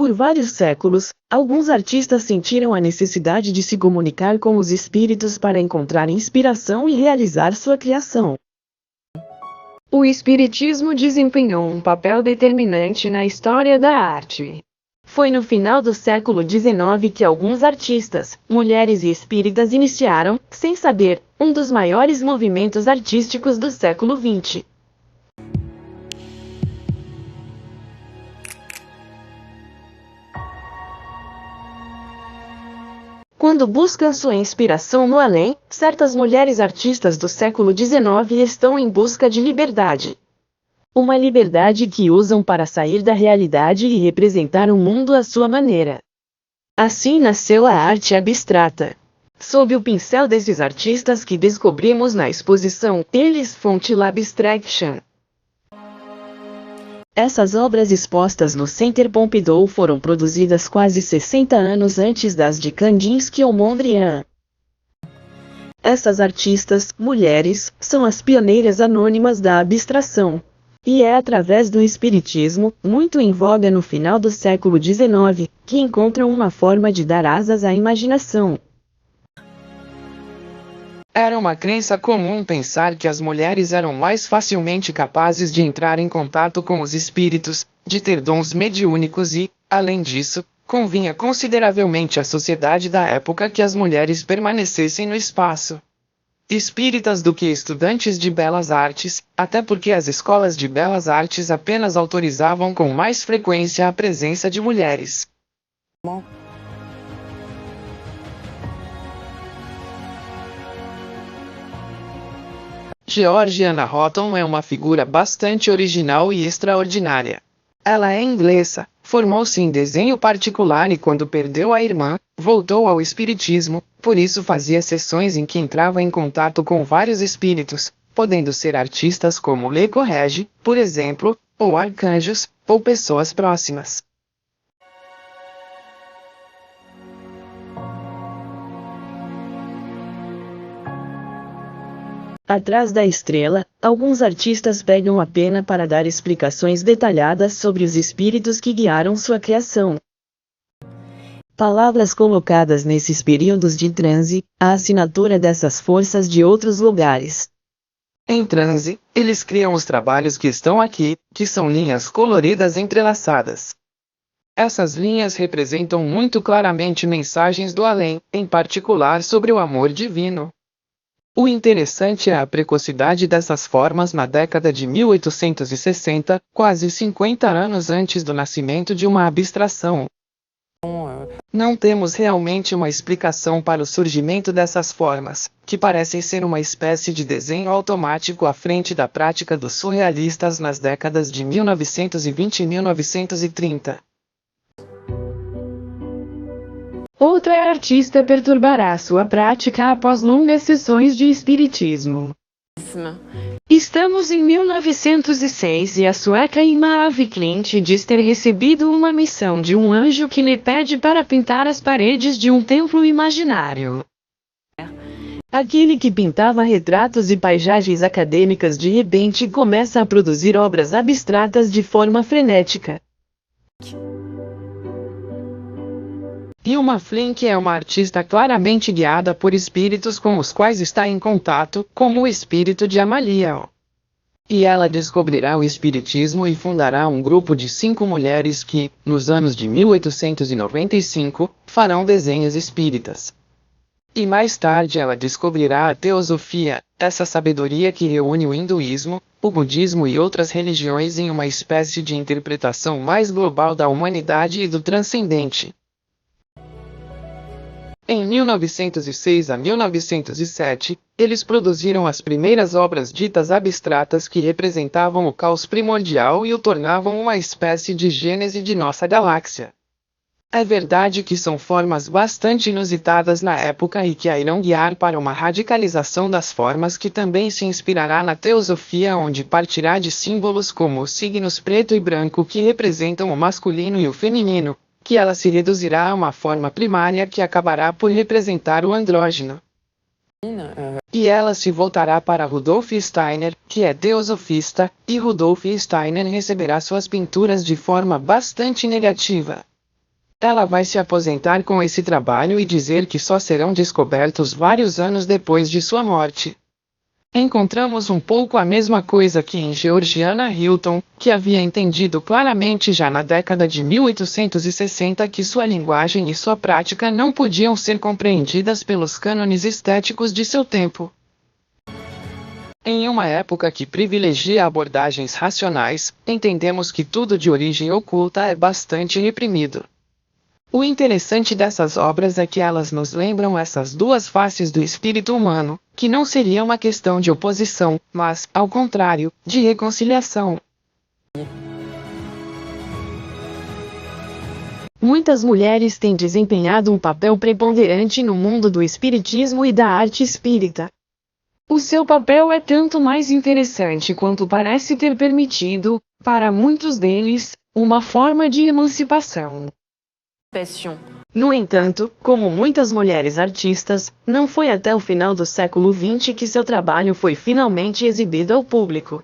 Por vários séculos, alguns artistas sentiram a necessidade de se comunicar com os espíritos para encontrar inspiração e realizar sua criação. O espiritismo desempenhou um papel determinante na história da arte. Foi no final do século XIX que alguns artistas, mulheres e espíritas iniciaram, sem saber, um dos maiores movimentos artísticos do século XX. Quando buscam sua inspiração no além, certas mulheres artistas do século XIX estão em busca de liberdade. Uma liberdade que usam para sair da realidade e representar o mundo à sua maneira. Assim nasceu a arte abstrata. Sob o pincel desses artistas que descobrimos na exposição Eles Fonte l'Abstraction. Essas obras expostas no Centre Pompidou foram produzidas quase 60 anos antes das de Kandinsky ou Mondrian. Essas artistas, mulheres, são as pioneiras anônimas da abstração. E é através do espiritismo, muito em voga no final do século XIX, que encontram uma forma de dar asas à imaginação. Era uma crença comum pensar que as mulheres eram mais facilmente capazes de entrar em contato com os espíritos, de ter dons mediúnicos e, além disso, convinha consideravelmente à sociedade da época que as mulheres permanecessem no espaço espíritas do que estudantes de belas artes, até porque as escolas de belas artes apenas autorizavam com mais frequência a presença de mulheres. Georgiana Houghton é uma figura bastante original e extraordinária. Ela é inglesa, formou-se em desenho particular e quando perdeu a irmã, voltou ao espiritismo, por isso fazia sessões em que entrava em contato com vários espíritos, podendo ser artistas como Le Corrège, por exemplo, ou arcanjos, ou pessoas próximas. Atrás da estrela, alguns artistas pegam a pena para dar explicações detalhadas sobre os espíritos que guiaram sua criação. Palavras colocadas nesses períodos de transe, a assinatura dessas forças de outros lugares. Em transe, eles criam os trabalhos que estão aqui, que são linhas coloridas entrelaçadas. Essas linhas representam muito claramente mensagens do além, em particular sobre o amor divino. O interessante é a precocidade dessas formas na década de 1860, quase 50 anos antes do nascimento de uma abstração. Não temos realmente uma explicação para o surgimento dessas formas, que parecem ser uma espécie de desenho automático à frente da prática dos surrealistas nas décadas de 1920 e 1930. Outra artista perturbará sua prática após longas sessões de espiritismo. Estamos em 1906 e a sueca Emma af Klint diz ter recebido uma missão de um anjo que lhe pede para pintar as paredes de um templo imaginário. Aquele que pintava retratos e paisagens acadêmicas de repente começa a produzir obras abstratas de forma frenética. Emma Flink é uma artista claramente guiada por espíritos com os quais está em contato, como o espírito de Amaliel. E ela descobrirá o espiritismo e fundará um grupo de 5 mulheres que, nos anos de 1895, farão desenhos espíritas. E mais tarde ela descobrirá a teosofia, essa sabedoria que reúne o hinduísmo, o budismo e outras religiões em uma espécie de interpretação mais global da humanidade e do transcendente. Em 1906 a 1907, eles produziram as primeiras obras ditas abstratas que representavam o caos primordial e o tornavam uma espécie de gênese de nossa galáxia. É verdade que são formas bastante inusitadas na época e que a irão guiar para uma radicalização das formas que também se inspirará na teosofia, onde partirá de símbolos como os signos preto e branco que representam o masculino e o feminino, que ela se reduzirá a uma forma primária que acabará por representar o andrógeno. E ela se voltará para Rudolf Steiner, que é teosofista, e Rudolf Steiner receberá suas pinturas de forma bastante negativa. Ela vai se aposentar com esse trabalho e dizer que só serão descobertos vários anos depois de sua morte. Encontramos um pouco a mesma coisa que em Georgiana Hilton, que havia entendido claramente já na década de 1860 que sua linguagem e sua prática não podiam ser compreendidas pelos cânones estéticos de seu tempo. Em uma época que privilegia abordagens racionais, entendemos que tudo de origem oculta é bastante reprimido. O interessante dessas obras é que elas nos lembram essas duas faces do espírito humano, que não seria uma questão de oposição, mas, ao contrário, de reconciliação. Muitas mulheres têm desempenhado um papel preponderante no mundo do espiritismo e da arte espírita. O seu papel é tanto mais interessante quanto parece ter permitido, para muitos deles, uma forma de emancipação. No entanto, como muitas mulheres artistas, não foi até o final do século XX que seu trabalho foi finalmente exibido ao público.